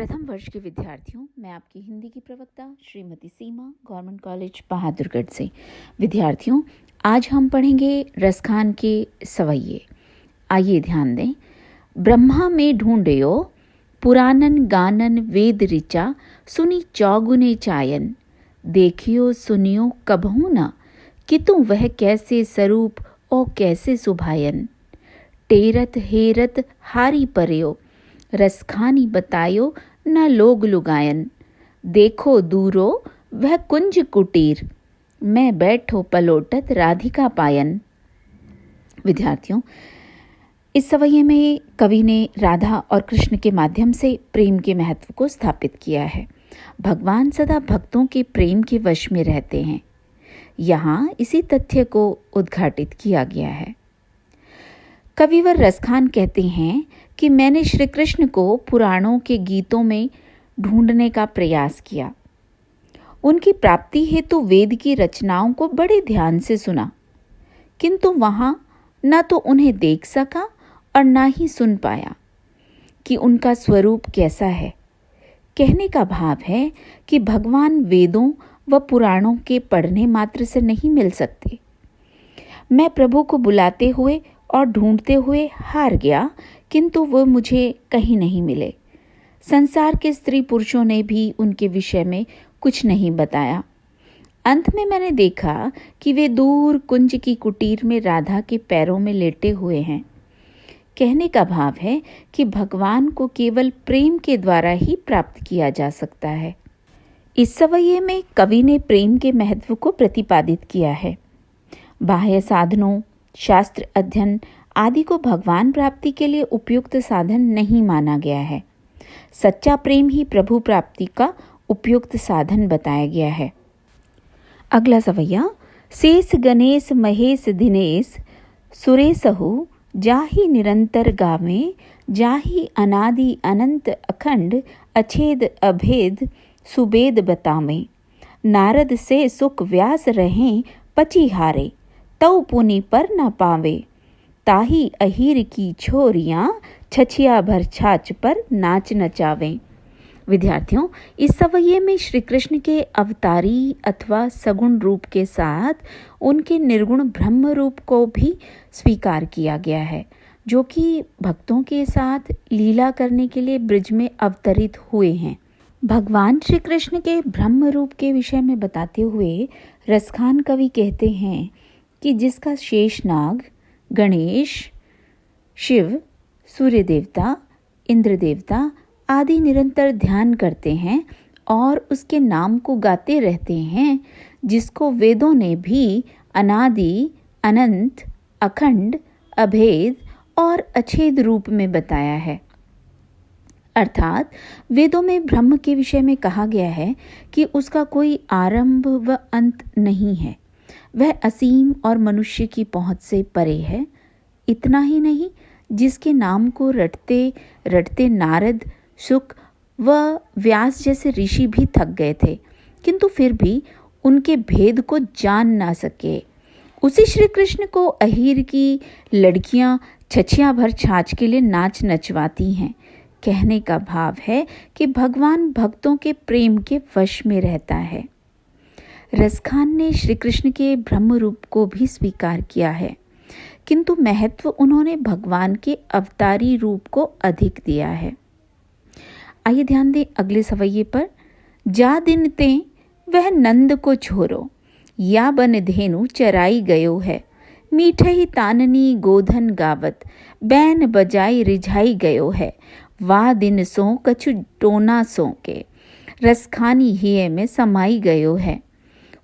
प्रथम वर्ष के विद्यार्थियों, मैं आपकी हिंदी की प्रवक्ता श्रीमती सीमा, गवर्नमेंट कॉलेज बहादुरगढ़ से। विद्यार्थियों, आज हम पढ़ेंगे रसखान के सवैये। आइए ध्यान दें। ब्रह्मा में ढूंढयो पुरानन गानन वेद ऋचा, सुनी चौगुने चायन, देखियो सुनियो कबहू न, कितु वह कैसे स्वरूप ओ कैसे सुभायन। टेरत हेरत हारी परयो, रसखानी बतायो न लोग लुगायन, देखो दूरो वह कुंज कुटीर, मैं बैठो पलोटत राधिका पायन। विद्यार्थियों, इस सवैये में कवि ने राधा और कृष्ण के माध्यम से प्रेम के महत्व को स्थापित किया है। भगवान सदा भक्तों के प्रेम के वश में रहते हैं। यहाँ इसी तथ्य को उद्घाटित किया गया है। कविवर रसखान कहते हैं कि मैंने श्री कृष्ण को पुराणों के गीतों में ढूंढने का प्रयास किया। उनकी प्राप्ति हेतु वेद की रचनाओं को बड़े ध्यान से सुना, किंतु वहां न तो उन्हें देख सका और न ही सुन पाया कि उनका स्वरूप कैसा है। कहने का भाव है कि भगवान वेदों व पुराणों के पढ़ने मात्र से नहीं मिल सकते। मैं प्रभु को बुलाते हुए और ढूंढते हुए हार गया, किंतु वो मुझे कहीं नहीं मिले। संसार के स्त्री पुरुषों ने भी उनके विषय में कुछ नहीं बताया। अंत में मैंने देखा कि वे दूर कुंज की कुटीर में राधा के पैरों में लेटे हुए हैं। कहने का भाव है कि भगवान को केवल प्रेम के द्वारा ही प्राप्त किया जा सकता है। इस सवैये में कवि ने प्रेम के महत्व को प्रतिपादित किया है। बाह्य साधनों, शास्त्र अध्ययन आदि को भगवान प्राप्ति के लिए उपयुक्त साधन नहीं माना गया है। सच्चा प्रेम ही प्रभु प्राप्ति का उपयुक्त साधन बताया गया है। अगला सवैया। शेष गणेश महेश दिनेश, सुरेसहु जाहि निरंतर गावे, जाहि अनादि अनंत अखंड, अछेद अभेद सुबेद बतावे। नारद से सुख व्यास रहें पची हारे, तौ पुनि पर न पावे, ताही अहीर की छोरियां, छछिया भर छाछ पर नाच नचावें। विद्यार्थियों, इस सवैये में श्री कृष्ण के अवतारी अथवा सगुण रूप के साथ उनके निर्गुण ब्रह्म रूप को भी स्वीकार किया गया है, जो कि भक्तों के साथ लीला करने के लिए ब्रिज में अवतरित हुए हैं। भगवान श्री कृष्ण के ब्रह्म रूप के विषय में बताते हुए रसखान कवि कहते हैं कि जिसका शेषनाग, गणेश, शिव, सूर्य देवता, इंद्र देवता आदि निरंतर ध्यान करते हैं और उसके नाम को गाते रहते हैं, जिसको वेदों ने भी अनादि, अनंत, अखंड, अभेद और अछेद रूप में बताया है। अर्थात वेदों में ब्रह्म के विषय में कहा गया है कि उसका कोई आरंभ व अंत नहीं है। वह असीम और मनुष्य की पहुंच से परे है। इतना ही नहीं, जिसके नाम को रटते रटते नारद, शुक व व्यास जैसे ऋषि भी थक गए थे, किंतु फिर भी उनके भेद को जान ना सके। उसी श्री कृष्ण को अहीर की लड़कियां छछिया भर छाछ के लिए नाच नचवाती हैं। कहने का भाव है कि भगवान भक्तों के प्रेम के वश में रहता है। रसखान ने श्री कृष्ण के ब्रह्म रूप को भी स्वीकार किया है, किंतु महत्व उन्होंने भगवान के अवतारी रूप को अधिक दिया है। आइए ध्यान दें अगले सवैये पर। जा दिन ते वह नंद को छोरो, या बन धेनु चराई गयो है, मीठई ताननी गोधन गावत, बैन बजाई रिझाई गयो है, वाह दिन सो कछु टोना सो के, रसखानी हिये में समाई गयो है,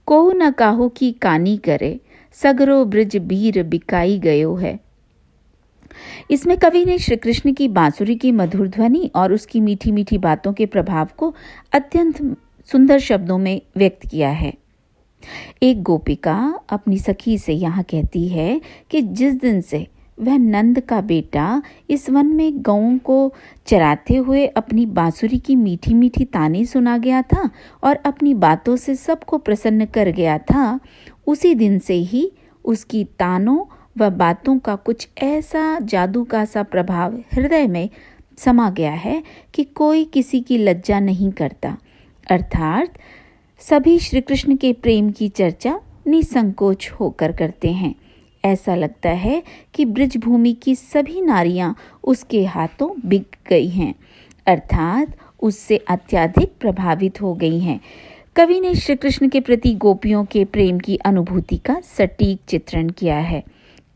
को न काहू की कानी करे, सगरो ब्रिज बीर बिकाई गयो है। इसमें कवि ने श्री कृष्ण की बांसुरी की मधुर ध्वनि और उसकी मीठी मीठी बातों के प्रभाव को अत्यंत सुंदर शब्दों में व्यक्त किया है। एक गोपिका अपनी सखी से यहाँ कहती है कि जिस दिन से वह नंद का बेटा इस वन में गौओं को चराते हुए अपनी बांसुरी की मीठी मीठी ताने सुना गया था और अपनी बातों से सबको प्रसन्न कर गया था, उसी दिन से ही उसकी तानों व बातों का कुछ ऐसा जादू का सा प्रभाव हृदय में समा गया है कि कोई किसी की लज्जा नहीं करता, अर्थात सभी श्री कृष्ण के प्रेम की चर्चा निसंकोच होकर करते हैं। ऐसा लगता है कि ब्रजभूमि की सभी नारियां उसके हाथों बिक गई हैं, अर्थात उससे अत्यधिक प्रभावित हो गई हैं। कवि ने श्री कृष्ण के प्रति गोपियों के प्रेम की अनुभूति का सटीक चित्रण किया है।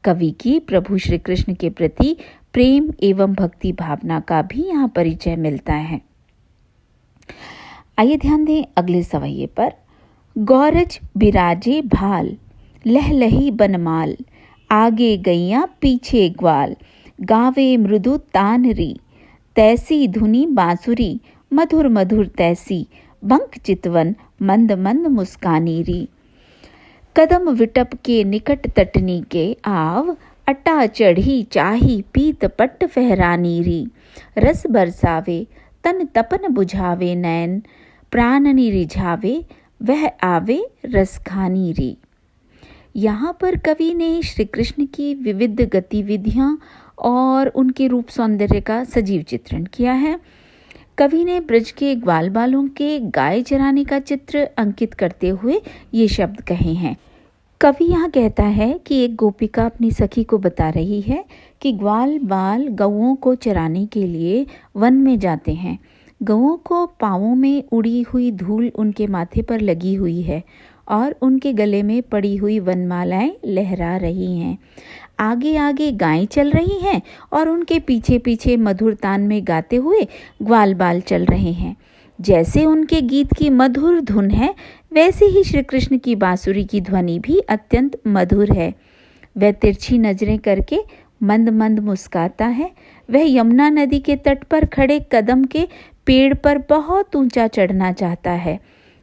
कवि की प्रभु श्री कृष्ण के प्रति प्रेम एवं भक्ति भावना का भी यहाँ परिचय मिलता है। आइए ध्यान दें अगले सवैये पर। गौरज बिराजे भाल, लहलही बनमाल, आगे गैया पीछे ग्वाल, गावे मृदु तानरी, तैसी धुनी बांसुरी, मधुर मधुर तैसी, बंक चितवन मंद मंद मुस्कानी री। कदम विटप के निकट तटनी के आव, अटा चढ़ी चाही पीत पट्ट फहरानी री। रस बरसावे तन तपन बुझावे नैन, प्राणनी रिझावे वह आवे रस खानी री। यहाँ पर कवि ने श्री कृष्ण की विविध गतिविधियाँ और उनके रूप सौंदर्य का सजीव चित्रण किया है। कवि ने ब्रज के ग्वाल बालों के गाय चराने का चित्र अंकित करते हुए ये शब्द कहे हैं। कवि यहाँ कहता है कि एक गोपिका अपनी सखी को बता रही है कि ग्वाल बाल गौओं को चराने के लिए वन में जाते हैं। गौओं को पाँवों में उड़ी हुई धूल उनके माथे पर लगी हुई है और उनके गले में पड़ी हुई वनमालाएं लहरा रही हैं। आगे आगे गायें चल रही हैं और उनके पीछे पीछे मधुर तान में गाते हुए ग्वाल बाल चल रहे हैं। जैसे उनके गीत की मधुर धुन है, वैसे ही श्री कृष्ण की बांसुरी की ध्वनि भी अत्यंत मधुर है। वह तिरछी नजरें करके मंद मंद मुस्काता है। वह यमुना नदी के तट पर खड़े कदम के पेड़ पर बहुत ऊंचा चढ़ना चाहता है।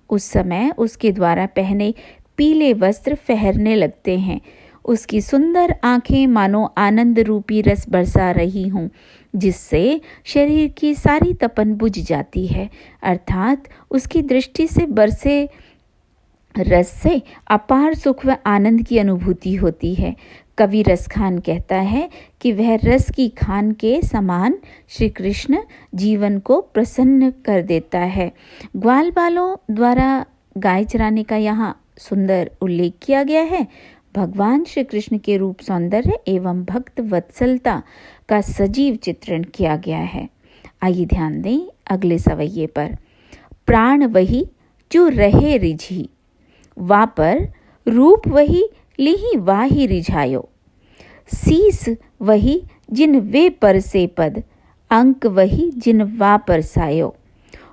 उस समय उसके द्वारा पहने पीले वस्त्र फहरने लगते हैं। उसकी सुंदर आंखें मानो आनंद रूपी रस बरसा रही हों, जिससे शरीर की सारी तपन बुझ जाती है, अर्थात उसकी दृष्टि से बरसे रस से अपार सुख व आनंद की अनुभूति होती है। कवि रसखान कहता है कि वह रस की खान के समान श्री कृष्ण जीवन को प्रसन्न कर देता है। ग्वाल बालों द्वारा गाय चराने का यहाँ सुंदर उल्लेख किया गया है। भगवान श्री कृष्ण के रूप सौंदर्य एवं भक्त वत्सलता का सजीव चित्रण किया गया है। आइए ध्यान दें अगले सवैये पर। प्राण वही जो रहे रिझी, वापर रूप वही लिहि वाहि रिझायो। सीस वही जिन वे पर से पद, अंक वही जिन वापर सायो।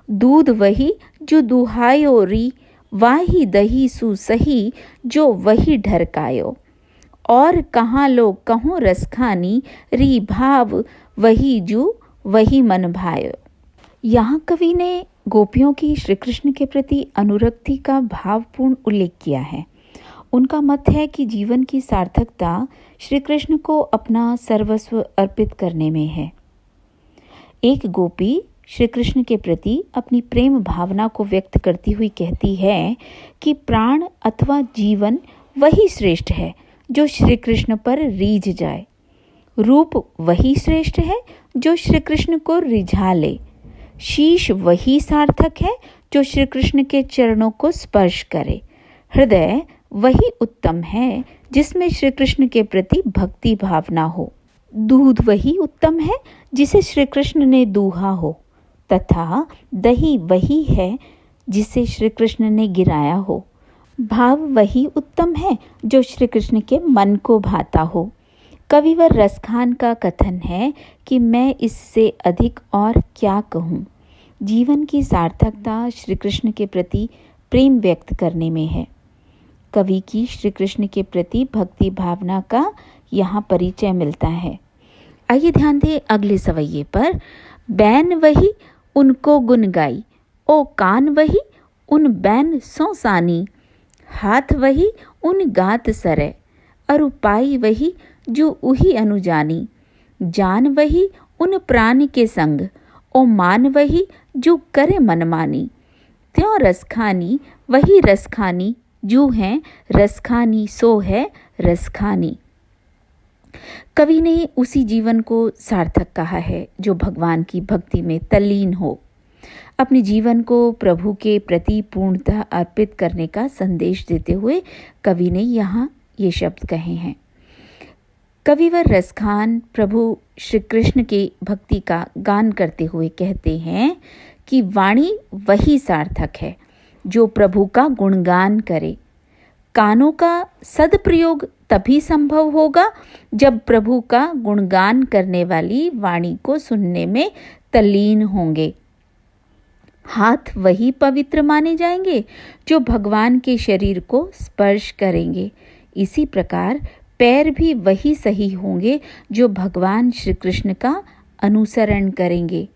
दूध वही जो दुहायो री, वाही दही सु सही जो वही ढरकायो। और कहाँ लोग कहूँ रसखानी, री भाव वही जू वही मन भायो। यहाँ कवि ने गोपियों की श्री कृष्ण के प्रति अनुरक्ति का भावपूर्ण उल्लेख किया है। उनका मत है कि जीवन की सार्थकता श्री कृष्ण को अपना सर्वस्व अर्पित करने में है। एक गोपी श्री कृष्ण के प्रति अपनी प्रेम भावना को व्यक्त करती हुई कहती है कि प्राण अथवा जीवन वही श्रेष्ठ है जो श्री कृष्ण पर रीझ जाए। रूप वही श्रेष्ठ है जो श्री कृष्ण को रिझा ले। शीश वही सार्थक है जो श्री कृष्ण के चरणों को स्पर्श करे। हृदय वही उत्तम है जिसमें श्री कृष्ण के प्रति भक्ति भावना हो। दूध वही उत्तम है जिसे श्री कृष्ण ने दूहा हो, तथा दही वही है जिसे श्री कृष्ण ने गिराया हो। भाव वही उत्तम है जो श्री कृष्ण के मन को भाता हो। कविवर रसखान का कथन है कि मैं इससे अधिक और क्या कहूँ। जीवन की सार्थकता श्री कृष्ण के प्रति प्रेम व्यक्त करने में है। कवि की श्री कृष्ण के प्रति भक्ति भावना का यहाँ परिचय मिलता है। आइए ध्यान दें अगले सवैये पर। बैन वही उनको गुन गाई, ओ कान वही उन बैन सो सानी। हाथ वही उन गात सरे, अरुपाई वही जो उही अनुजानी। जान वही उन प्राण के संग, ओ मान वही जो करे मनमानी। त्यों रसखानी वही रसखानी, जो है रसखानी सो है रसखानी। कवि ने उसी जीवन को सार्थक कहा है जो भगवान की भक्ति में तल्लीन हो। अपने जीवन को प्रभु के प्रति पूर्णतः अर्पित करने का संदेश देते हुए कवि ने यहाँ ये शब्द कहे हैं। कविवर रसखान प्रभु श्री कृष्ण की भक्ति का गान करते हुए कहते हैं कि वाणी वही सार्थक है जो प्रभु का गुणगान करे। कानों का सदप्रयोग तभी संभव होगा जब प्रभु का गुणगान करने वाली वाणी को सुनने में तल्लीन होंगे। हाथ वही पवित्र माने जाएंगे जो भगवान के शरीर को स्पर्श करेंगे। इसी प्रकार पैर भी वही सही होंगे जो भगवान श्री कृष्ण का अनुसरण करेंगे।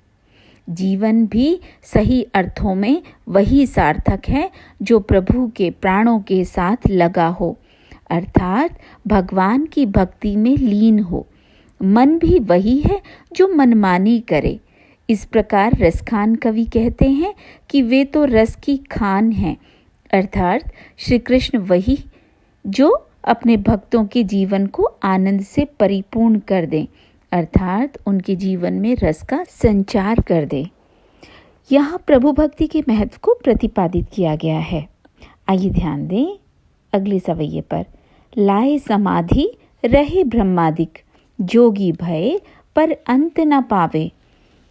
जीवन भी सही अर्थों में वही सार्थक है जो प्रभु के प्राणों के साथ लगा हो, अर्थात भगवान की भक्ति में लीन हो। मन भी वही है जो मनमानी करे। इस प्रकार रसखान कवि कहते हैं कि वे तो रस की खान हैं, अर्थात श्री कृष्ण वही जो अपने भक्तों के जीवन को आनंद से परिपूर्ण कर दें, अर्थात उनके जीवन में रस का संचार कर दे। यहाँ प्रभु भक्ति के महत्व को प्रतिपादित किया गया है। आइए ध्यान दें अगले सवैये पर। लाए समाधि रहे ब्रह्मादिक, जोगी भय पर अंत न पावे।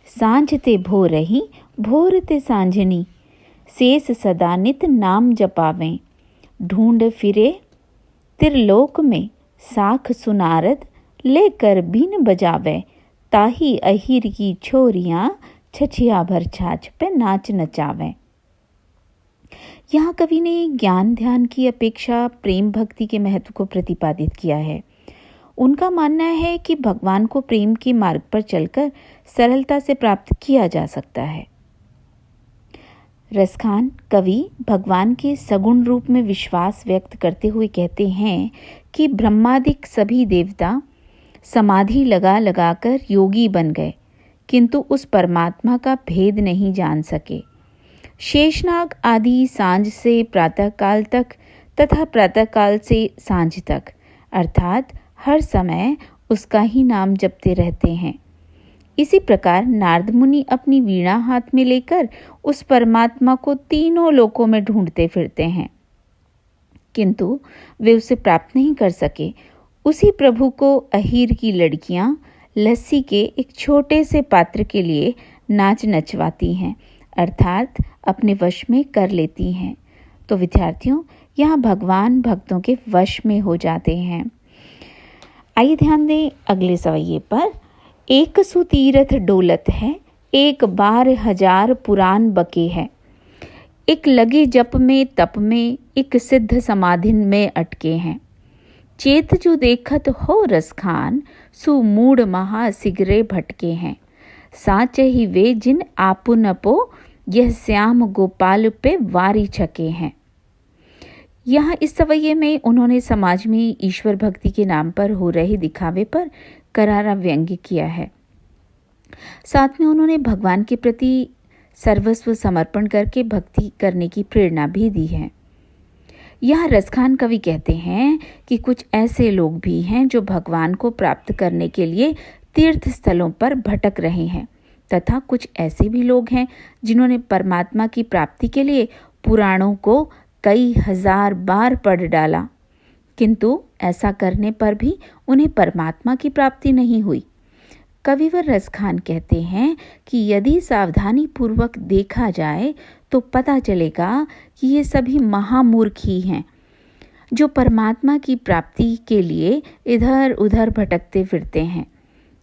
सांझते भोरहि भोरते सांझनी, शेष सदा नित नाम जपावें। ढूंढ फिरे त्रिलोक में साख सुनारद, लेकर बीन बजावे। ताही अहिर की छोरियां, छछिया भर छाछ पे नाच नचावे। यहाँ कवि ने ज्ञान ध्यान की अपेक्षा प्रेम भक्ति के महत्व को प्रतिपादित किया है। उनका मानना है कि भगवान को प्रेम के मार्ग पर चलकर सरलता से प्राप्त किया जा सकता है। रसखान कवि भगवान के सगुण रूप में विश्वास व्यक्त करते हुए कहते हैं कि ब्रह्मादिक सभी देवता समाधि लगा लगाकर योगी बन गए, किंतु उस परमात्मा का भेद नहीं जान सके। शेषनाग आदि सांझ से प्रातःकाल तक तथा प्रातःकाल से सांझ तक, अर्थात हर समय उसका ही नाम जपते रहते हैं। इसी प्रकार नारद मुनि अपनी वीणा हाथ में लेकर उस परमात्मा को तीनों लोकों में ढूंढते फिरते हैं, किंतु वे उसे प्राप्त नहीं कर सके। उसी प्रभु को अहीर की लड़कियां लस्सी के एक छोटे से पात्र के लिए नाच नचवाती हैं, अर्थात अपने वश में कर लेती हैं। तो विद्यार्थियों, यहाँ भगवान भक्तों के वश में हो जाते हैं। आइए ध्यान दें अगले सवैये पर। एक सुतीरथ डोलत है, एक बार हजार पुराण बके है। एक लगे जप में तप में, एक सिद्ध समाधिन में अटके हैं। चेत जो देखत हो रसखान, सुमूढ़ महा सिगरे भटके हैं। साच ही वे जिन आपुनपो, यह श्याम गोपाल पे वारी छके हैं। यहाँ इस सवैये में उन्होंने समाज में ईश्वर भक्ति के नाम पर हो रहे दिखावे पर करारा व्यंग्य किया है। साथ में उन्होंने भगवान के प्रति सर्वस्व समर्पण करके भक्ति करने की प्रेरणा भी दी है। यहाँ रसखान कवि कहते हैं कि कुछ ऐसे लोग भी हैं जो भगवान को प्राप्त करने के लिए तीर्थ स्थलों पर भटक रहे हैं, तथा कुछ ऐसे भी लोग हैं जिन्होंने परमात्मा की प्राप्ति के लिए पुराणों को कई हजार बार पढ़ डाला, किंतु ऐसा करने पर भी उन्हें परमात्मा की प्राप्ति नहीं हुई। कविवर रसखान कहते हैं कि यदि सावधानी पूर्वक देखा जाए तो पता चलेगा कि ये सभी महामूर्ख ही हैं, जो परमात्मा की प्राप्ति के लिए इधर उधर भटकते फिरते हैं।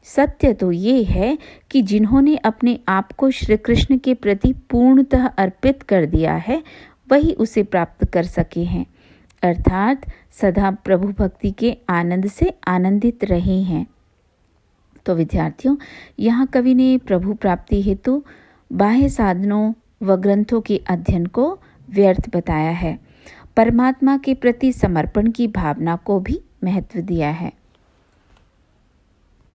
सत्य तो ये है कि जिन्होंने अपने आप को श्री कृष्ण के प्रति पूर्णतः अर्पित कर दिया है, वही उसे प्राप्त कर सके हैं, अर्थात सदा प्रभु भक्ति के आनंद से आनंदित रहे हैं। तो विद्यार्थियों, यहाँ कवि ने प्रभु प्राप्ति हेतु बाह्य साधनों व ग्रंथों के अध्ययन को व्यर्थ बताया है। परमात्मा के प्रति समर्पण की भावना को भी महत्व दिया है।